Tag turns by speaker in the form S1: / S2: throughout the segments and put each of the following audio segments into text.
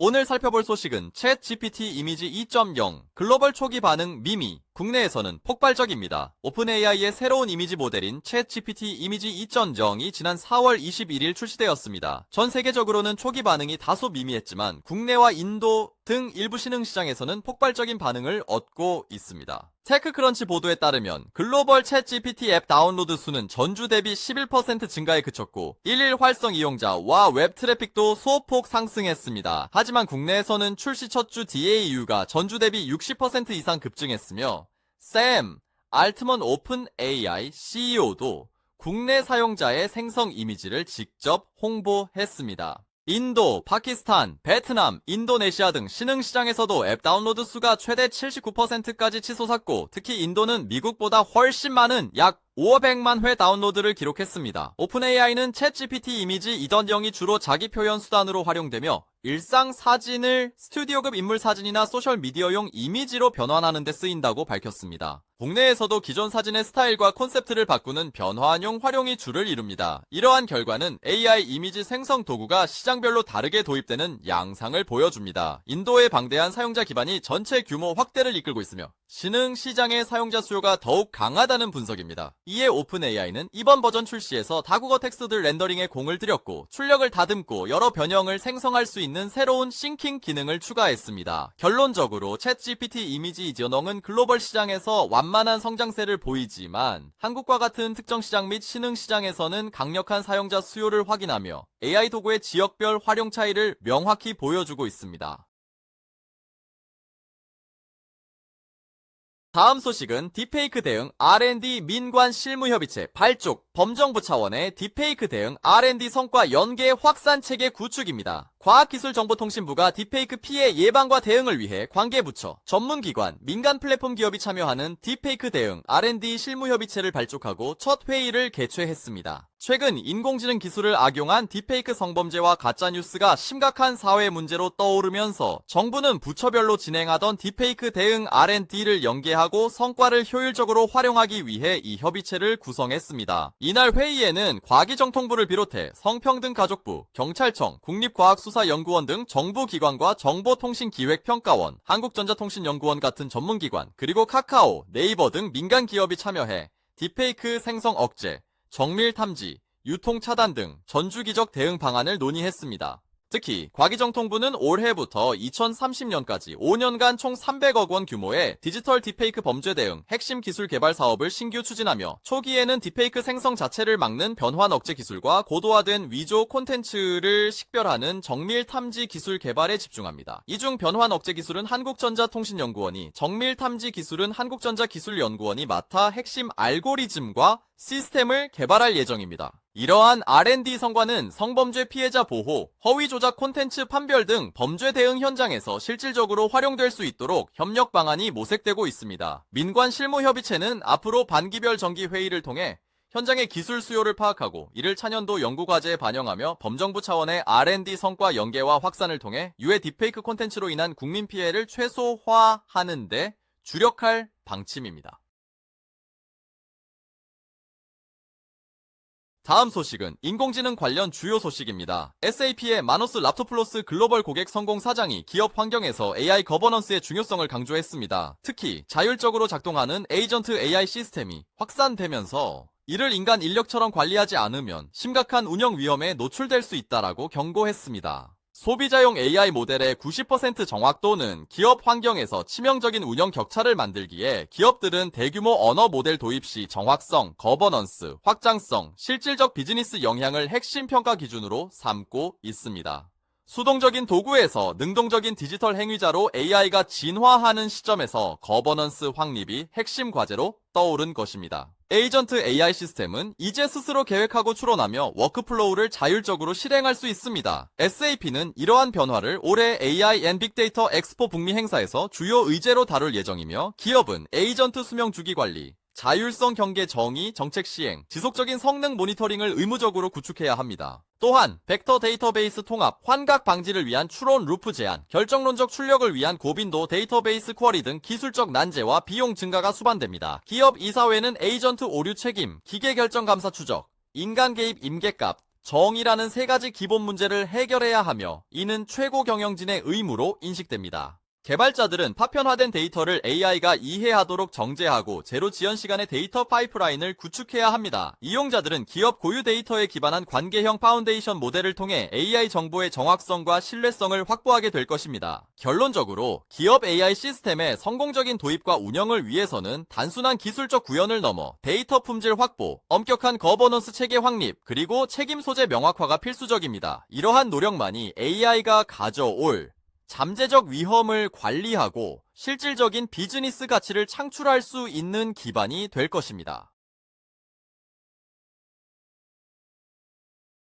S1: 오늘 살펴볼 소식은 챗 GPT 이미지 2.0 글로벌 초기 반응 미미, 국내에서는 폭발적입니다. 오픈AI의 새로운 이미지 모델인 챗 GPT 이미지 2.0이 지난 4월 21일 출시되었습니다. 전 세계적으로는 초기 반응이 다소 미미했지만 국내와 인도 등 일부 신흥시장에서는 폭발적인 반응을 얻고 있습니다. 테크크런치 보도에 따르면 글로벌 챗 GPT 앱 다운로드 수는 전주 대비 11% 증가에 그쳤고 일일 활성 이용자와 웹 트래픽도 소폭 상승했습니다. 하지만 국내에서는 출시 첫 주 DAU가 전주 대비 60% 이상 급증했으며 샘 알트먼 오픈 AI CEO도 국내 사용자의 생성 이미지를 직접 홍보했습니다. 인도, 파키스탄, 베트남, 인도네시아 등 신흥시장에서도 앱 다운로드 수가 최대 79%까지 치솟았고 특히 인도는 미국보다 훨씬 많은 약 500만 회 다운로드를 기록했습니다. 오픈AI는 챗 GPT 이미지 2.0이 주로 자기 표현 수단으로 활용되며 일상 사진을 스튜디오급 인물 사진이나 소셜미디어용 이미지로 변환하는 데 쓰인다고 밝혔습니다. 국내에서도 기존 사진의 스타일과 콘셉트를 바꾸는 변환용 활용이 주를 이룹니다. 이러한 결과는 AI 이미지 생성 도구가 시장별로 다르게 도입되는 양상을 보여줍니다. 인도의 방대한 사용자 기반이 전체 규모 확대를 이끌고 있으며 신흥 시장의 사용자 수요가 더욱 강하다는 분석입니다. 이에 오픈AI는 이번 버전 출시에서 다국어 텍스트 렌더링에 공을 들였고 출력을 다듬고 여러 변형을 생성할 수 있는 새로운 싱킹 기능을 추가했습니다. 결론적으로 챗 GPT 이미지 2.0은 글로벌 시장에서 완만한 성장세를 보이지만 한국과 같은 특정 시장 및 신흥 시장에서는 강력한 사용자 수요를 확인하며 AI 도구의 지역별 활용 차이를 명확히 보여주고 있습니다. 다음 소식은 딥페이크 대응 R&D 민관 실무협의체 발족 범정부 차원의 딥페이크 대응 R&D 성과 연계 확산 체계 구축입니다. 과학기술정보통신부가 딥페이크 피해 예방과 대응을 위해 관계부처, 전문기관, 민간 플랫폼 기업이 참여하는 딥페이크 대응 R&D 실무협의체를 발족하고 첫 회의를 개최했습니다. 최근 인공지능 기술을 악용한 딥페이크 성범죄와 가짜뉴스가 심각한 사회 문제로 떠오르면서 정부는 부처별로 진행하던 딥페이크 대응 R&D를 연계하고 성과를 효율적으로 활용하기 위해 이 협의체를 구성했습니다. 이날 회의에는 과기정통부를 비롯해 성평등가족부, 경찰청, 국립과학수사연구원 등 정부기관과 정보통신기획평가원, 한국전자통신연구원 같은 전문기관, 그리고 카카오, 네이버 등 민간기업이 참여해 딥페이크 생성 억제, 정밀 탐지, 유통 차단 등 전주기적 대응 방안을 논의했습니다. 특히 과기정통부는 올해부터 2030년까지 5년간 총 300억 원 규모의 디지털 딥페이크 범죄 대응 핵심 기술 개발 사업을 신규 추진하며 초기에는 딥페이크 생성 자체를 막는 변환 억제 기술과 고도화된 위조 콘텐츠를 식별하는 정밀 탐지 기술 개발에 집중합니다. 이 중 변환 억제 기술은 한국전자통신연구원이, 정밀 탐지 기술은 한국전자기술연구원이 맡아 핵심 알고리즘과 시스템을 개발할 예정입니다. 이러한 R&D 성과는 성범죄 피해자 보호, 허위 조작 콘텐츠 판별 등 범죄 대응 현장에서 실질적으로 활용될 수 있도록 협력 방안이 모색되고 있습니다. 민관 실무협의체는 앞으로 반기별 정기 회의를 통해 현장의 기술 수요를 파악하고 이를 차년도 연구과제에 반영하며 범정부 차원의 R&D 성과 연계와 확산을 통해 유해 딥페이크 콘텐츠로 인한 국민 피해를 최소화하는 데 주력할 방침입니다. 다음 소식은 인공지능 관련 주요 소식입니다. SAP의 마노스 랍토플러스 글로벌 고객 성공 사장이 기업 환경에서 AI 거버넌스의 중요성을 강조했습니다. 특히 자율적으로 작동하는 에이전트 AI 시스템이 확산되면서 이를 인간 인력처럼 관리하지 않으면 심각한 운영 위험에 노출될 수 있다라고 경고했습니다. 소비자용 AI 모델의 90% 정확도는 기업 환경에서 치명적인 운영 격차를 만들기에 기업들은 대규모 언어 모델 도입 시 정확성, 거버넌스, 확장성, 실질적 비즈니스 영향을 핵심 평가 기준으로 삼고 있습니다. 수동적인 도구에서 능동적인 디지털 행위자로 AI가 진화하는 시점에서 거버넌스 확립이 핵심 과제로 떠오른 것입니다. 에이전트 AI 시스템은 이제 스스로 계획하고 추론하며 워크플로우를 자율적으로 실행할 수 있습니다. SAP는 이러한 변화를 올해 AI 앤 빅데이터 엑스포 북미 행사에서 주요 의제로 다룰 예정이며 기업은 에이전트 수명 주기 관리, 자율성 경계 정의, 정책 시행, 지속적인 성능 모니터링을 의무적으로 구축해야 합니다. 또한 벡터 데이터베이스 통합, 환각 방지를 위한 추론 루프 제한, 결정론적 출력을 위한 고빈도 데이터베이스 쿼리 등 기술적 난제와 비용 증가가 수반됩니다. 기업 이사회는 에이전트 오류 책임, 기계 결정 감사 추적, 인간 개입 임계값, 정의라는 세 가지 기본 문제를 해결해야 하며 이는 최고 경영진의 의무로 인식됩니다. 개발자들은 파편화된 데이터를 AI가 이해하도록 정제하고 제로 지연 시간의 데이터 파이프라인을 구축해야 합니다. 이용자들은 기업 고유 데이터에 기반한 관계형 파운데이션 모델을 통해 AI 정보의 정확성과 신뢰성을 확보하게 될 것입니다. 결론적으로 기업 AI 시스템의 성공적인 도입과 운영을 위해서는 단순한 기술적 구현을 넘어 데이터 품질 확보, 엄격한 거버넌스 체계 확립, 그리고 책임 소재 명확화가 필수적입니다. 이러한 노력만이 AI가 가져올 잠재적 위험을 관리하고 실질적인 비즈니스 가치를 창출할 수 있는 기반이 될 것입니다.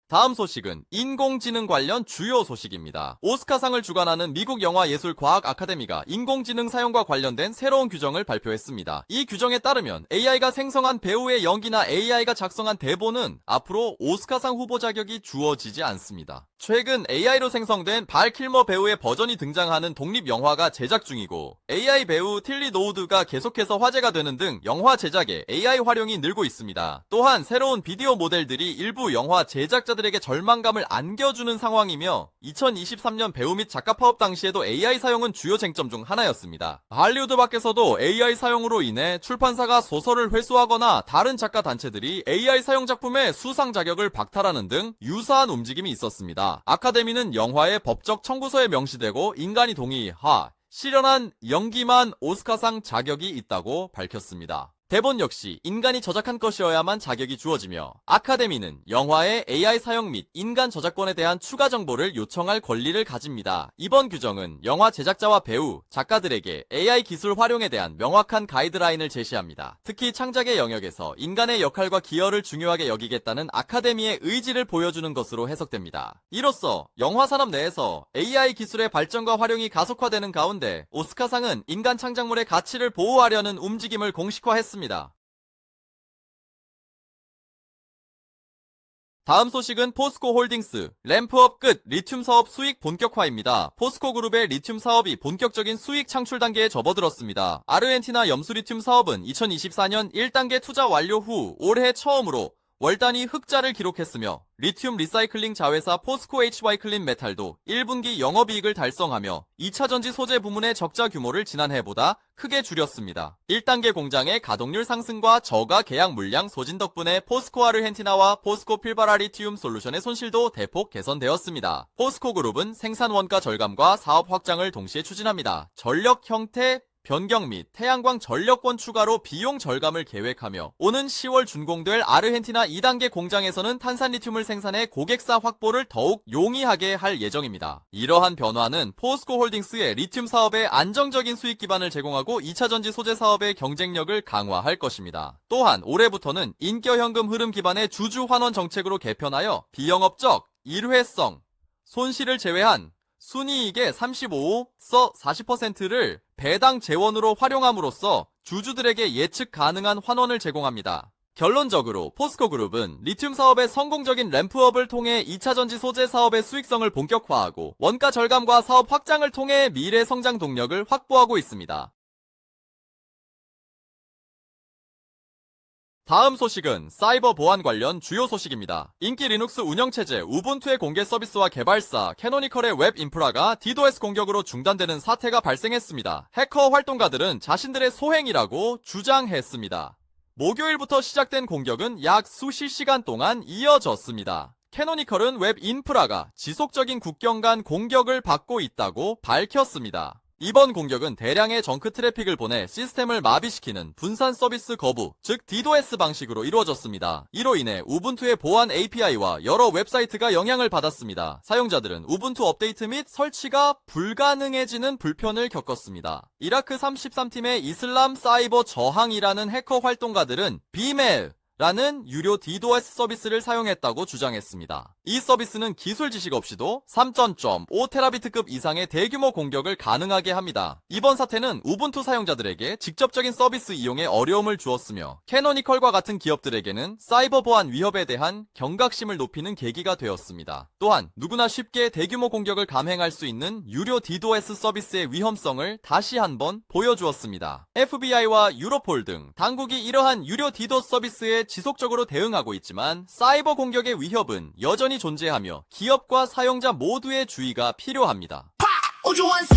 S1: 다음 소식은 인공지능 관련 주요 소식입니다. 오스카상을 주관하는 미국 영화예술과학 아카데미가 인공지능 사용과 관련된 새로운 규정을 발표했습니다. 이 규정에 따르면 AI가 생성한 배우의 연기나 AI가 작성한 대본은 앞으로 오스카상 후보 자격이 주어지지 않습니다. 최근 AI로 생성된 발 킬머 배우의 버전이 등장하는 독립영화가 제작 중이고 AI 배우 틸리 노우드가 계속해서 화제가 되는 등 영화 제작에 AI 활용이 늘고 있습니다. 또한 새로운 비디오 모델들이 일부 영화 제작자들에게 절망감을 안겨주는 상황이며 2023년 배우 및 작가 파업 당시에도 AI 사용은 주요 쟁점 중 하나였습니다. 할리우드 밖에서도 AI 사용으로 인해 출판사가 소설을 회수하거나 다른 작가 단체들이 AI 사용 작품의 수상 자격을 박탈하는 등 유사한 움직임이 있었습니다. 아카데미는 영화의 법적 청구서에 명시되고 인간이 동의하 실현한 연기만 오스카상 자격이 있다고 밝혔습니다. 대본 역시 인간이 저작한 것이어야만 자격이 주어지며 아카데미는 영화의 AI 사용 및 인간 저작권에 대한 추가 정보를 요청할 권리를 가집니다. 이번 규정은 영화 제작자와 배우, 작가들에게 AI 기술 활용에 대한 명확한 가이드라인을 제시합니다. 특히 창작의 영역에서 인간의 역할과 기여를 중요하게 여기겠다는 아카데미의 의지를 보여주는 것으로 해석됩니다. 이로써 영화 산업 내에서 AI 기술의 발전과 활용이 가속화되는 가운데 오스카상은 인간 창작물의 가치를 보호하려는 움직임을 공식화했습니다. 다음 소식은 포스코 홀딩스, 램프업 끝 리튬 사업 수익 본격화입니다. 포스코 그룹의 리튬 사업이 본격적인 수익 창출 단계에 접어들었습니다. 아르헨티나 염수 리튬 사업은 2024년 1단계 투자 완료 후 올해 처음으로 월 단위 흑자를 기록했으며 리튬 리사이클링 자회사 포스코 HY 클린 메탈도 1분기 영업이익을 달성하며 2차 전지 소재 부문의 적자 규모를 지난해보다 크게 줄였습니다. 1단계 공장의 가동률 상승과 저가 계약 물량 소진 덕분에 포스코 아르헨티나와 포스코 필바라 리튬 솔루션의 손실도 대폭 개선되었습니다. 포스코 그룹은 생산 원가 절감과 사업 확장을 동시에 추진합니다. 전력 형태 변경 및 태양광 전력권 추가로 비용 절감을 계획하며 오는 10월 준공될 아르헨티나 2단계 공장에서는 탄산 리튬을 생산해 고객사 확보를 더욱 용이하게 할 예정입니다. 이러한 변화는 포스코 홀딩스의 리튬 사업에 안정적인 수익 기반을 제공하고 2차 전지 소재 사업의 경쟁력을 강화할 것입니다. 또한 올해부터는 인격현금 흐름 기반의 주주 환원 정책으로 개편하여 비영업적, 일회성, 손실을 제외한 순이익의 35서 40%를 배당 재원으로 활용함으로써 주주들에게 예측 가능한 환원을 제공합니다. 결론적으로 포스코 그룹은 리튬 사업의 성공적인 램프업을 통해 2차 전지 소재 사업의 수익성을 본격화하고 원가 절감과 사업 확장을 통해 미래 성장 동력을 확보하고 있습니다. 다음 소식은 사이버 보안 관련 주요 소식입니다. 인기 리눅스 운영체제 우분투의 공개 서비스와 개발사 캐노니컬의 웹 인프라가 DDoS 공격으로 중단되는 사태가 발생했습니다. 해커 활동가들은 자신들의 소행이라고 주장했습니다. 목요일부터 시작된 공격은 약 수십 시간 동안 이어졌습니다. 캐노니컬은 웹 인프라가 지속적인 국경 간 공격을 받고 있다고 밝혔습니다. 이번 공격은 대량의 정크 트래픽을 보내 시스템을 마비시키는 분산 서비스 거부, 즉 DDoS 방식으로 이루어졌습니다. 이로 인해 우분투의 보안 API와 여러 웹사이트가 영향을 받았습니다. 사용자들은 우분투 업데이트 및 설치가 불가능해지는 불편을 겪었습니다. 이라크 33팀의 이슬람 사이버 저항이라는 해커 활동가들은 비멜 라는 유료 DDoS 서비스를 사용했다고 주장했습니다. 이 서비스는 기술 지식 없이도 3.5테라비트급 이상의 대규모 공격을 가능하게 합니다. 이번 사태는 우분투 사용자들에게 직접적인 서비스 이용에 어려움을 주었으며 캐노니컬과 같은 기업들에게는 사이버 보안 위협에 대한 경각심을 높이는 계기가 되었습니다. 또한 누구나 쉽게 대규모 공격을 감행할 수 있는 유료 DDoS 서비스의 위험성을 다시 한번 보여주었습니다. FBI와 유로폴 등 당국이 이러한 유료 DDoS 서비스의 공격에 지속적으로 대응하고 있지만 사이버 공격의 위협은 여전히 존재하며 기업과 사용자 모두의 주의가 필요합니다.
S2: 우주 원소